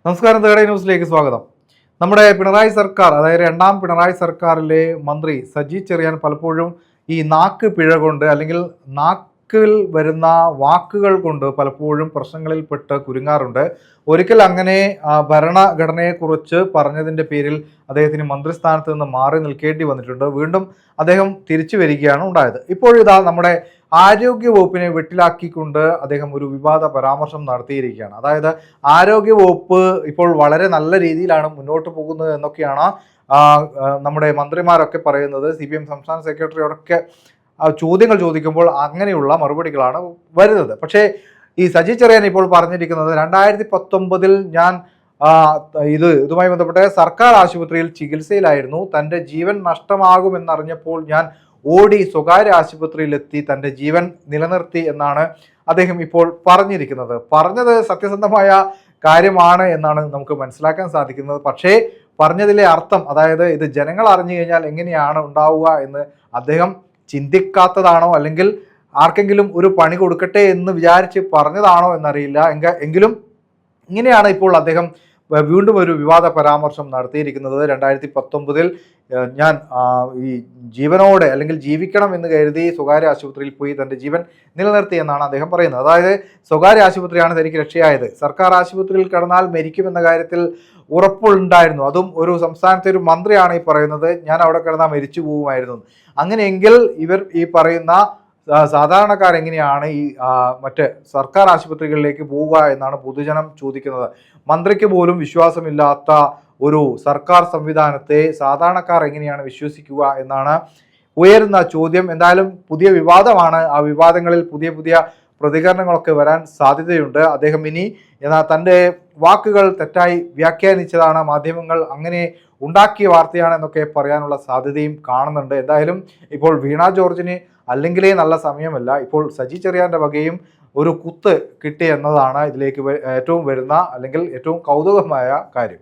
നമസ്കാരം, തേർഡ് ന്യൂസിലേക്ക് സ്വാഗതം. നമ്മുടെ പിണറായി സർക്കാർ, അതായത് രണ്ടാം പിണറായി സർക്കാരിലെ മന്ത്രി സജി ചെറിയാൻ പലപ്പോഴും ഈ നാക്ക് പിഴ കൊണ്ട് അല്ലെങ്കിൽ നാക്കിൽ വരുന്ന വാക്കുകൾ കൊണ്ട് പലപ്പോഴും പ്രശ്നങ്ങളിൽ പെട്ട് കുരുങ്ങാറുണ്ട്. ഒരിക്കൽ അങ്ങനെ ഭരണഘടനയെക്കുറിച്ച് പറഞ്ഞതിൻ്റെ പേരിൽ അദ്ദേഹത്തിന് മന്ത്രിസ്ഥാനത്ത് നിന്ന് മാറി നിൽക്കേണ്ടി വന്നിട്ടുണ്ട്. വീണ്ടും അദ്ദേഹം തിരിച്ചു വരികയാണ് ഉണ്ടായത്. ഇപ്പോഴിതാ നമ്മുടെ ആരോഗ്യ വകുപ്പിനെ വെട്ടിലാക്കിക്കൊണ്ട് അദ്ദേഹം ഒരു വിവാദ പരാമർശം നടത്തിയിരിക്കുകയാണ്. അതായത് ആരോഗ്യ വകുപ്പ് ഇപ്പോൾ വളരെ നല്ല രീതിയിലാണ് മുന്നോട്ട് പോകുന്നത് എന്നൊക്കെയാണ് നമ്മുടെ മന്ത്രിമാരൊക്കെ പറയുന്നത്. CPM സംസ്ഥാന സെക്രട്ടറിയോടൊക്കെ ചോദ്യങ്ങൾ ചോദിക്കുമ്പോൾ അങ്ങനെയുള്ള മറുപടികളാണ് വരുന്നത്. പക്ഷേ ഈ സജി ചെറിയാൻ ഇപ്പോൾ പറഞ്ഞിരിക്കുന്നത് 2019 ഞാൻ ഇതുമായി ബന്ധപ്പെട്ട സർക്കാർ ആശുപത്രിയിൽ ചികിത്സയിലായിരുന്നു. തൻ്റെ ജീവൻ നഷ്ടമാകുമെന്നറിഞ്ഞപ്പോൾ ഞാൻ ഓടി സ്വകാര്യ ആശുപത്രിയിലെത്തി തൻ്റെ ജീവൻ നിലനിർത്തി എന്നാണ് അദ്ദേഹം ഇപ്പോൾ പറഞ്ഞിരിക്കുന്നത്. പറഞ്ഞത് സത്യസന്ധമായ കാര്യമാണ് എന്നാണ് നമുക്ക് മനസ്സിലാക്കാൻ സാധിക്കുന്നത്. പക്ഷേ പറഞ്ഞതിലെ അർത്ഥം, അതായത് ഇത് ജനങ്ങൾ അറിഞ്ഞു കഴിഞ്ഞാൽ എങ്ങനെയാണ് ഉണ്ടാവുക എന്ന് അദ്ദേഹം ചിന്തിക്കാത്തതാണോ അല്ലെങ്കിൽ ആർക്കെങ്കിലും ഒരു പണി കൊടുക്കട്ടെ എന്ന് വിചാരിച്ച് പറഞ്ഞതാണോ എന്നറിയില്ല. എങ്കിലും ഇങ്ങനെയാണ് ഇപ്പോൾ അദ്ദേഹം വീണ്ടും ഒരു വിവാദ പരാമർശം നടത്തിയിരിക്കുന്നത്. 2019 ഞാൻ ഈ ജീവനോടെ അല്ലെങ്കിൽ ജീവിക്കണം എന്ന് കരുതി സ്വകാര്യ ആശുപത്രിയിൽ പോയി തൻ്റെ ജീവൻ നിലനിർത്തി എന്നാണ് അദ്ദേഹം പറയുന്നത്. അതായത് സ്വകാര്യ ആശുപത്രിയാണ് തനിക്ക് രക്ഷയായത്. സർക്കാർ ആശുപത്രിയിൽ കിടന്നാൽ മരിക്കുമെന്ന കാര്യത്തിൽ ഉറപ്പുണ്ടായിരുന്നു. അതും ഒരു സംസ്ഥാനത്തെ ഒരു മന്ത്രിയാണ് ഈ പറയുന്നത്, ഞാൻ അവിടെ കിടന്നാൽ മരിച്ചു പോകുമായിരുന്നു. അങ്ങനെയെങ്കിൽ ഇവർ ഈ പറയുന്ന സാധാരണക്കാരെങ്ങനെയാണ് ഈ മറ്റ് സർക്കാർ ആശുപത്രികളിലേക്ക് പോവുക എന്നാണ് പൊതുജനം ചോദിക്കുന്നത്. മന്ത്രിക്ക് പോലും വിശ്വാസമില്ലാത്ത ഒരു സർക്കാർ സംവിധാനത്തെ സാധാരണക്കാർ എങ്ങനെയാണ് വിശ്വസിക്കുക എന്നാണ് ഉയരുന്ന ചോദ്യം. എന്തായാലും പുതിയ വിവാദമാണ്. ആ വിവാദങ്ങളിൽ പുതിയ പുതിയ പ്രതികരണങ്ങളൊക്കെ വരാൻ സാധ്യതയുണ്ട്. അദ്ദേഹം ഇനി തൻ്റെ വാക്കുകൾ തെറ്റായി വ്യാഖ്യാനിച്ചതാണ്, മാധ്യമങ്ങൾ അങ്ങനെ ഉണ്ടാക്കിയ വാർത്തയാണ് എന്നൊക്കെ പറയാനുള്ള സാധ്യതയും കാണുന്നുണ്ട്. എന്തായാലും ഇപ്പോൾ വീണ ജോർജിന് അല്ലെങ്കിലേ നല്ല സമയമല്ല, ഇപ്പോൾ സജി ചെറിയാൻ്റെ വകയും ഒരു കുത്ത് കിട്ടി എന്നതാണ് ഇതിലേക്ക് ഏറ്റവും വരുന്ന അല്ലെങ്കിൽ ഏറ്റവും കൗതുകമായ കാര്യം.